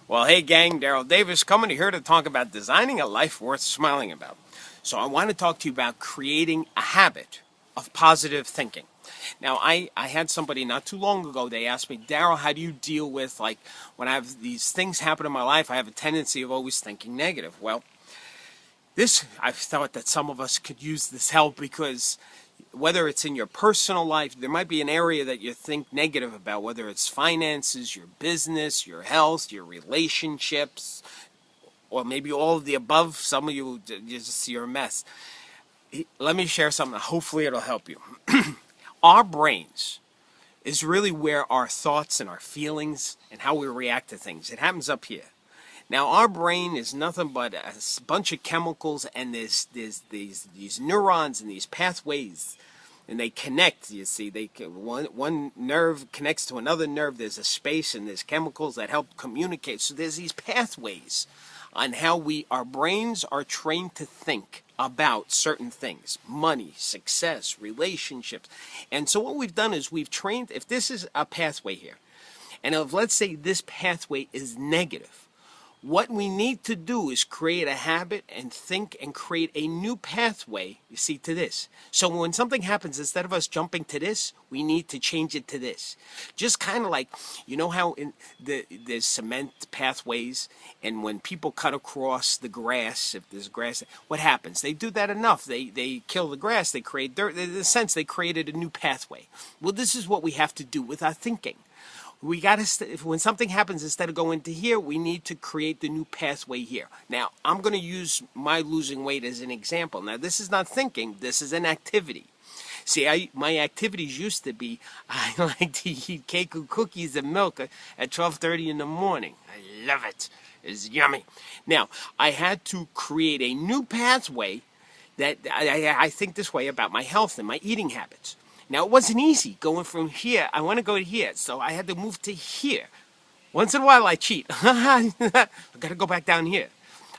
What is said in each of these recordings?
Well, hey gang, Daryl Davis coming here to talk about designing a life worth smiling about. So I want to talk to you about creating a habit of positive thinking. Now, I had somebody not too long ago, they asked me, Daryl, how do you deal with, like, when I have these things happen in my life, I have a tendency of always thinking negative. Well, I thought that some of us could use this help because whether it's in your personal life, there might be an area that you think negative about, whether it's finances, your business, your health, your relationships, or maybe all of the above. Some of you just you're a mess. Let me share something. Hopefully it'll help you. Our brains is really where our thoughts and our feelings and how we react to things. It happens up here. Now, our brain is nothing but a bunch of chemicals, and there's these neurons and these pathways, and they connect. You see, one nerve connects to another nerve. There's a space, and there's chemicals that help communicate. So there's these pathways on how our brains are trained to think about certain things: money, success, relationships. And so what we've done is we've trained. If this is a pathway here, and if let's say this pathway is negative, what we need to do is create a habit and think and create a new pathway, you see, to this. So when something happens, instead of us jumping to this, we need to change it to this. Just kind of like, you know how there's cement pathways, and when people cut across the grass, if there's grass, what happens? They do that enough. They kill the grass, they create dirt. In a sense, they created a new pathway. Well, this is what we have to do with our thinking. We got to, when something happens, instead of going to here, we need to create the new pathway here. Now, I'm going to use my losing weight as an example. Now, this is not thinking. This is an activity. See, my activities used to be, I like to eat cake and cookies and milk at 12:30 in the morning. I love it. It's yummy. Now, I had to create a new pathway that I think this way about my health and my eating habits. Now, it wasn't easy going from here. I want to go to here, so I had to move to here. Once in a while, I cheat. I got to go back down here.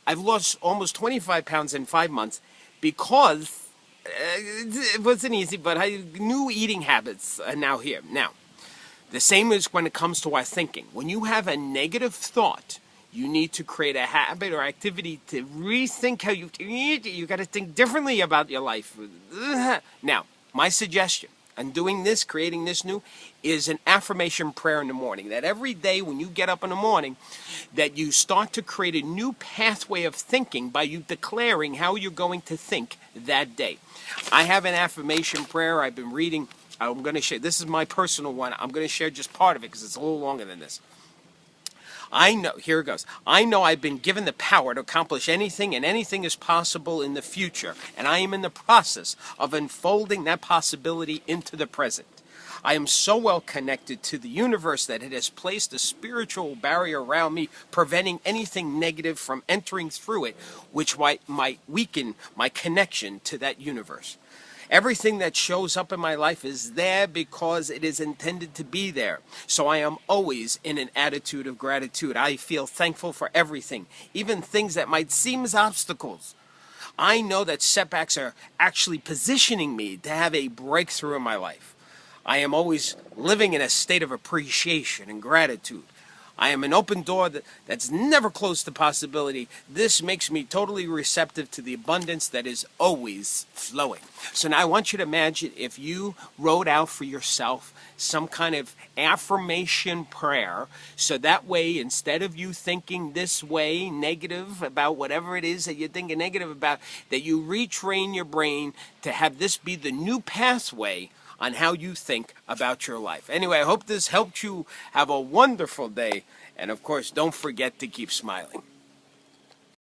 I've lost almost 25 pounds in 5 months because it wasn't easy, but new eating habits are now here. Now, the same is when it comes to our thinking. When you have a negative thought, you need to create a habit or activity to rethink how you eat. You got to think differently about your life. Now, my suggestion on doing this, creating this new, is an affirmation prayer in the morning. That every day when you get up in the morning, that you start to create a new pathway of thinking by you declaring how you're going to think that day. I have an affirmation prayer I've been reading. I'm going to share. This is my personal one. I'm going to share just part of it because it's a little longer than this. I know, here it goes. I know I've been given the power to accomplish anything, and anything is possible in the future. And I am in the process of unfolding that possibility into the present. I am so well connected to the universe that it has placed a spiritual barrier around me, preventing anything negative from entering through it, which might weaken my connection to that universe. Everything that shows up in my life is there because it is intended to be there. So I am always in an attitude of gratitude. I feel thankful for everything, even things that might seem as obstacles. I know that setbacks are actually positioning me to have a breakthrough in my life. I am always living in a state of appreciation and gratitude. I am an open door that's never closed to possibility. This makes me totally receptive to the abundance that is always flowing. So now I want you to imagine if you wrote out for yourself some kind of affirmation prayer, so that way, instead of you thinking this way, negative about whatever it is that you're thinking negative about, that you retrain your brain to have this be the new pathway on how you think about your life. Anyway, I hope this helped you have a wonderful day. And of course, don't forget to keep smiling.